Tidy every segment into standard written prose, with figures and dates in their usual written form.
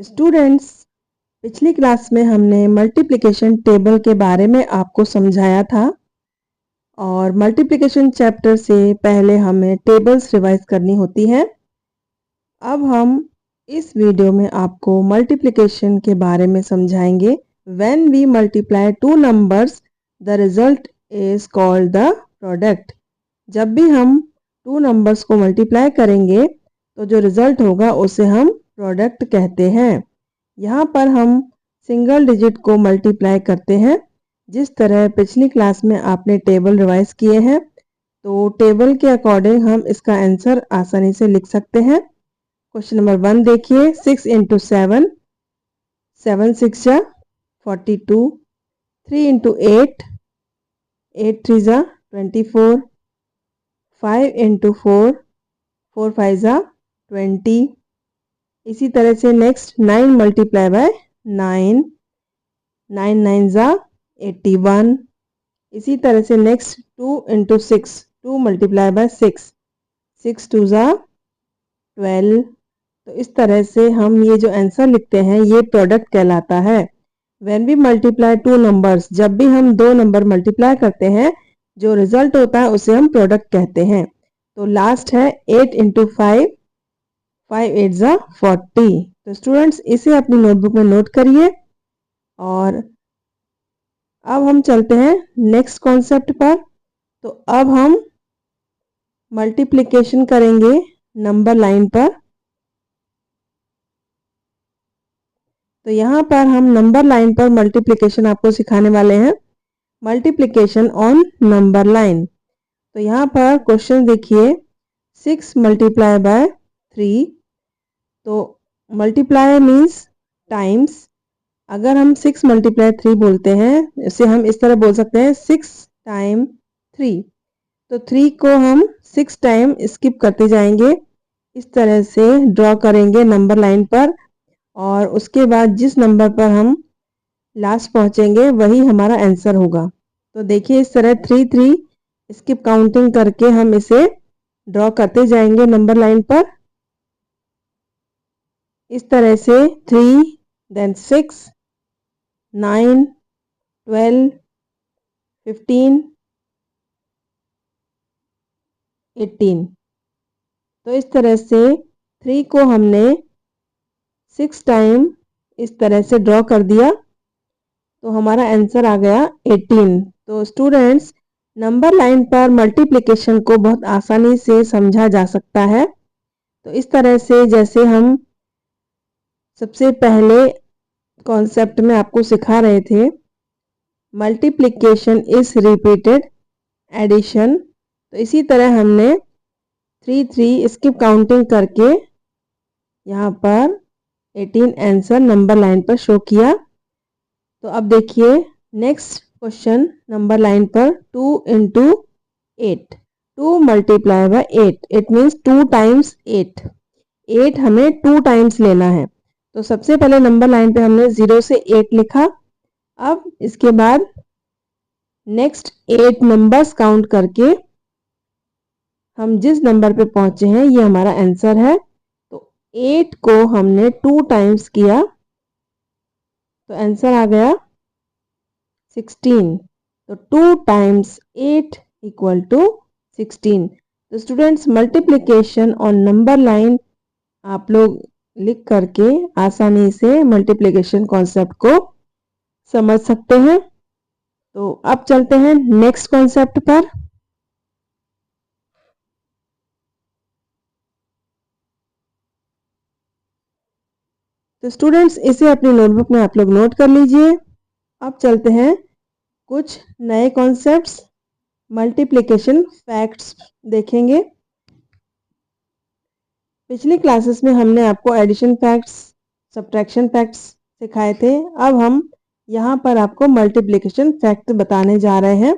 Students, पिछली class में हमने मल्टीप्लिकेशन टेबल के बारे में आपको समझाया था और मल्टीप्लिकेशन चैप्टर से पहले हमें टेबल्स रिवाइज करनी होती है। अब हम इस वीडियो में आपको मल्टीप्लिकेशन के बारे में समझाएंगे। When we multiply two numbers the result is called the product. जब भी हम टू नंबर्स को मल्टीप्लाई करेंगे तो जो रिजल्ट होगा उसे हम प्रोडक्ट कहते हैं। यहाँ पर हम सिंगल डिजिट को मल्टीप्लाई करते हैं। जिस तरह पिछली क्लास में आपने टेबल रिवाइज किए हैं, तो टेबल के अकॉर्डिंग हम इसका आंसर आसानी से लिख सकते हैं। क्वेश्चन नंबर 1 देखिए, 6 इंटू 7, 7 6 जा 42, 3 इंटू 8, 8 3 जा 24, 5 इंटू 4, 4 5 जा 20। इसी तरह से नेक्स्ट 9 मल्टीप्लाई बाय 9, 9 9 जा 81। इसी तरह से नेक्स्ट 2 इंटू 6, 2 मल्टीप्लाई बाय 6, 6 2 जा 12। तो इस तरह से हम ये जो आंसर लिखते हैं ये प्रोडक्ट कहलाता है। When we multiply two numbers, जब भी हम दो नंबर मल्टीप्लाई करते हैं, जो रिजल्ट होता है उसे हम प्रोडक्ट कहते हैं। तो लास्ट है 8 इंटू 5, 5 8 जा 40। तो स्टूडेंट्स, इसे अपनी नोटबुक में नोट करिए। और अब हम चलते हैं नेक्स्ट कॉन्सेप्ट पर। तो अब हम मल्टीप्लिकेशन करेंगे नंबर लाइन पर। तो यहाँ पर हम नंबर लाइन पर मल्टीप्लिकेशन आपको सिखाने वाले हैं। Multiplication on number line. तो यहाँ पर क्वेश्चन देखिए, 6 मल्टीप्लाई बाय 3। तो मल्टीप्लाई मीन्स टाइम्स। अगर हम 6 मल्टीप्लाई 3 बोलते हैं, इसे हम इस तरह बोल सकते हैं 6 टाइम 3। तो 3 को हम 6 टाइम स्किप करते जाएंगे। इस तरह से ड्रॉ करेंगे नंबर लाइन पर, और उसके बाद जिस नंबर पर हम लास्ट पहुंचेंगे वही हमारा आंसर होगा। तो देखिए, इस तरह 3 3 स्किप काउंटिंग करके हम इसे ड्रॉ करते जाएंगे नंबर लाइन पर। इस तरह से 3, देन 6, 9, 12, 15, 18। तो इस तरह से 3 को हमने 6 टाइम इस तरह से ड्रॉ कर दिया, तो हमारा आंसर आ गया 18। तो स्टूडेंट्स, नंबर लाइन पर मल्टीप्लिकेशन को बहुत आसानी से समझा जा सकता है। तो इस तरह से जैसे हम सबसे पहले कॉन्सेप्ट में आपको सिखा रहे थे, मल्टीप्लिकेशन इज रिपीटेड एडिशन, तो इसी तरह हमने 3 3 स्किप काउंटिंग करके यहाँ पर 18 आंसर नंबर लाइन पर शो किया। तो अब देखिए नेक्स्ट क्वेश्चन नंबर लाइन पर, 2 into 8, 2 multiply bye 8, it means 2 times 8। 8 हमें 2 टाइम्स लेना है। तो सबसे पहले नंबर लाइन पे हमने 0 से 8 लिखा। अब इसके बाद नेक्स्ट 8 नंबर्स काउंट करके हम जिस नंबर पे पहुंचे हैं ये हमारा आंसर है। तो 8 को हमने 2 टाइम्स किया, तो आंसर आ गया 16। तो 2 टाइम्स 8 इक्वल टू 16। तो students, multiplication on number line आप लोग लिख करके आसानी से मल्टीप्लिकेशन कॉन्सेप्ट को समझ सकते हैं। तो अब चलते हैं नेक्स्ट कॉन्सेप्ट पर। तो स्टूडेंट्स, इसे अपनी नोटबुक में आप लोग नोट कर लीजिए। अब चलते हैं कुछ नए कॉन्सेप्ट्स, मल्टीप्लिकेशन फैक्ट्स देखेंगे। पिछली क्लासेस में हमने आपको एडिशन फैक्ट्स, सब्ट्रैक्शन फैक्ट्स सिखाए थे। अब हम यहाँ पर आपको मल्टीप्लिकेशन फैक्ट बताने जा रहे हैं।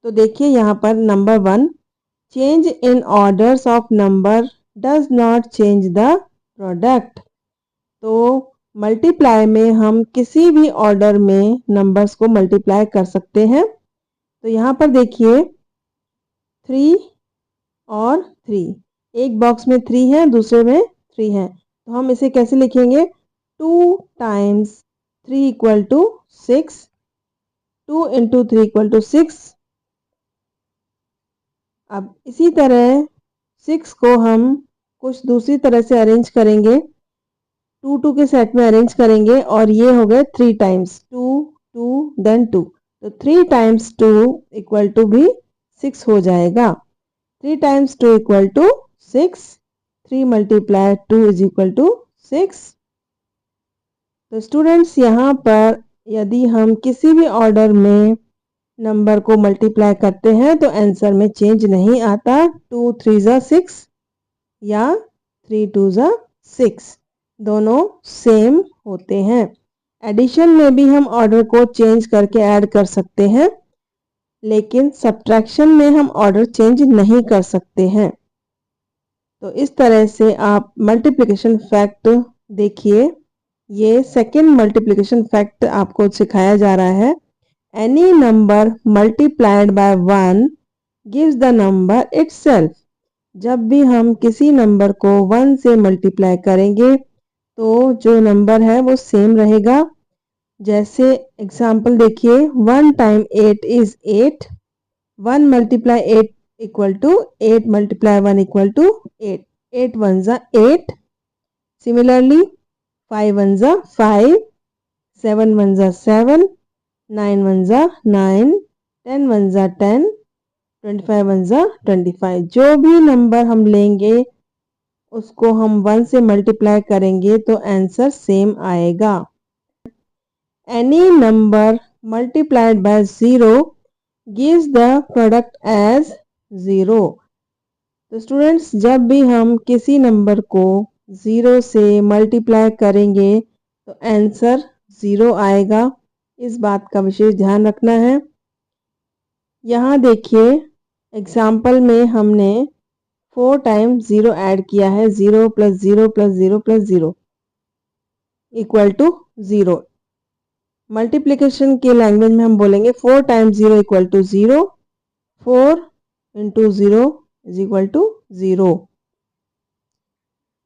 तो देखिए यहाँ पर number 1, change in orders of number does not change the product. तो मल्टीप्लाई में हम किसी भी ऑर्डर में नंबर्स को मल्टीप्लाई कर सकते हैं। तो यहाँ पर देखिए 3 और 3, एक बॉक्स में 3 है, दूसरे में 3 है। तो हम इसे कैसे लिखेंगे? 2 times 3 equal to 6, 2 into 3 equal to 6। अब इसी तरह 6 को हम कुछ दूसरी तरह से अरेंज करेंगे, 2 2 के सेट में अरेंज करेंगे और ये हो गए 3 टाइम्स 2 2 देन 2, तो 3 टाइम्स 2 इक्वल टू भी 6 हो जाएगा। 3 times 2 equal to 6, 3 multiply 2 is equal to 6। तो स्टूडेंट्स यहाँ पर यदि हम किसी भी ऑर्डर में नंबर को मल्टीप्लाई करते हैं तो आंसर में चेंज नहीं आता। 2 3 ज़ा 6 या 3 2 ज़ा 6 दोनों सेम होते हैं। एडिशन में भी हम ऑर्डर को चेंज करके ऐड कर सकते हैं, लेकिन सब्ट्रैक्शन में हम ऑर्डर चेंज नहीं कर सकते हैं। तो इस तरह से आप मल्टीप्लिकेशन फैक्ट देखिए, ये सेकेंड मल्टीप्लिकेशन फैक्ट आपको सिखाया जा रहा है। Any number multiplied bye 1 gives the number itself. जब भी हम किसी नंबर को 1 से मल्टीप्लाई करेंगे तो जो नंबर है वो सेम रहेगा। जैसे एग्जाम्पल देखिए, 1 time 8 is 8, 1 multiply 8 equal to 8 multiply 1 equal to 8, 8 1 ज़ा 8। सिमिलरली 5 1 ज़ा 5, 7 1 ज़ा 7, 9 1 ज़ा 9, 10 1 ज़ा 10, 25 1 ज़ा 25। जो भी नंबर हम लेंगे उसको हम 1 से मल्टीप्लाई करेंगे तो आंसर सेम आएगा। Any number multiplied by 0 gives the product as 0। तो स्टूडेंट्स, जब भी हम किसी नंबर को 0 से मल्टीप्लाई करेंगे तो आंसर 0 आएगा। इस बात का विशेष ध्यान रखना है। यहाँ देखिए एग्जाम्पल में हमने 4 टाइम्स 0 ऐड किया है, 0 plus 0 plus 0 plus 0 equal to 0। Multiplication के लैंग्वेज में हम बोलेंगे 4 times 0 equal to 0, 4 into 0 is equal to 0।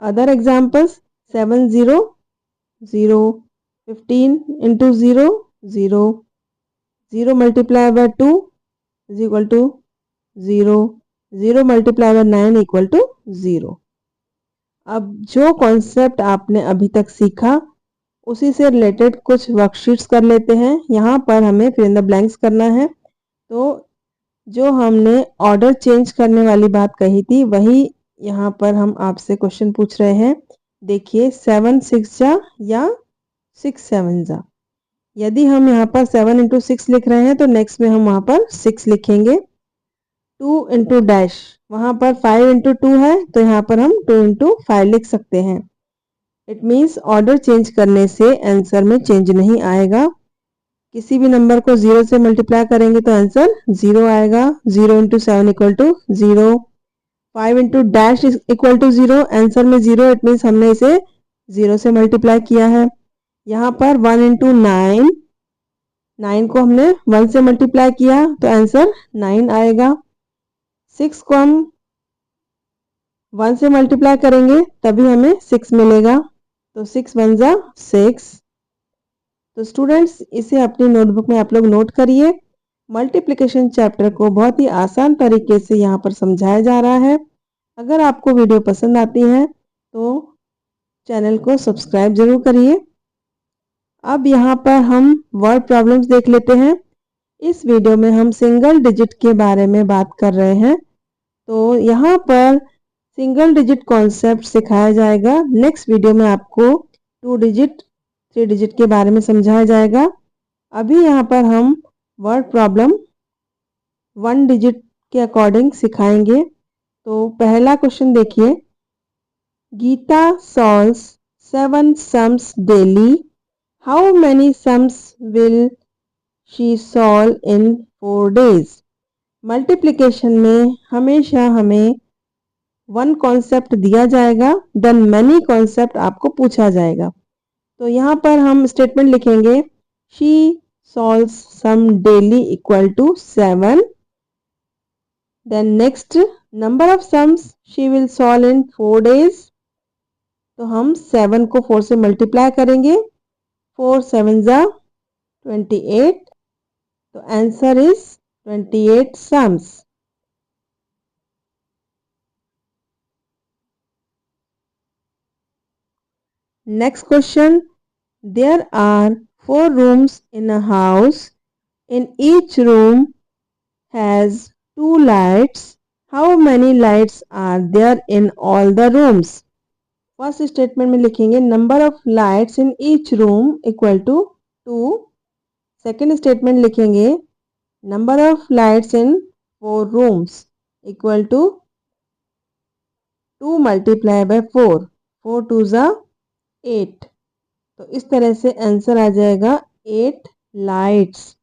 Other examples 7 0 0, 15 into 0 0, 0 multiply by 2 is equal to 0, 0 multiply by 9 equal to 0। अब जो कॉन्सेप्ट आपने अभी तक सीखा उसी से रिलेटेड कुछ वर्कशीट्स कर लेते हैं। यहाँ पर हमें फिल इन द ब्लैंक्स करना है। तो जो हमने ऑर्डर चेंज करने वाली बात कही थी वही यहाँ पर हम आपसे क्वेश्चन पूछ रहे हैं। देखिए 7 6 जा या 6 7 जा। यदि हम यहाँ पर 7 इंटू 6 लिख रहे हैं तो नेक्स्ट में हम वहाँ पर 6 लिखेंगे। 2 इंटू डैश, वहाँ पर 5 इंटू 2 है तो यहाँ पर हम 2 इंटू 5 लिख सकते हैं। इट मीन्स ऑर्डर चेंज करने से आंसर में चेंज नहीं आएगा। किसी भी नंबर को 0 से मल्टीप्लाई करेंगे तो आंसर 0 आएगा। 0 into 7 equal to 0, 5 into dash equal to 0, answer में 0, इट मीन्स हमने इसे 0 से मल्टीप्लाई किया है। यहाँ पर 1 इंटू 9, 9 को हमने 1 से मल्टीप्लाई किया तो आंसर 9 आएगा। 6 को हम 1 से मल्टीप्लाई करेंगे तभी हमें 6 मिलेगा, तो 6 1 ज़ा 6। तो स्टूडेंट्स, इसे अपनी नोटबुक में आप लोग नोट करिए। मल्टीप्लिकेशन चैप्टर को बहुत ही आसान तरीके से यहाँ पर समझाया जा रहा है। अगर आपको वीडियो पसंद आती है तो चैनल को सब्सक्राइब जरूर करिए। अब यहाँ पर हम वर्ड प्रॉब्लम्स देख लेते हैं। इस वीडियो में हम सिंगल डिजिट के बारे में बात कर रहे हैं। तो यहाँ पर सिंगल डिजिट कॉन्सेप्ट सिखाया जाएगा। नेक्स्ट वीडियो में आपको 2 डिजिट 3 डिजिट के बारे में समझाया जाएगा। अभी यहाँ पर हम वर्ड प्रॉब्लम 1 डिजिट के अकॉर्डिंग सिखाएंगे। तो पहला क्वेश्चन देखिए, Geeta solves 7 sums daily, how many sums will she solve in 4 days. Multiplication में हमेशा हमें 1 कॉन्सेप्ट दिया जाएगा, देन मैनी कॉन्सेप्ट आपको पूछा जाएगा। तो यहाँ पर हम स्टेटमेंट लिखेंगे, she solves sum daily equal to 7, then next number of sums she will solve in 4 days, तो हम 7 को 4 से मल्टीप्लाई करेंगे। 4 7 जा 28। तो answer is 28 sums. Next question, there are 4 rooms in a house. In each room has 2 lights. How many lights are there in all the rooms? First statement में लिखेंगे number of lights in each room equal to 2। Second statement लिखेंगे number of lights in 4 rooms equal to 2 multiply by 4। 4 2 जा 8। तो इस तरह से answer आ जाएगा 8 lights.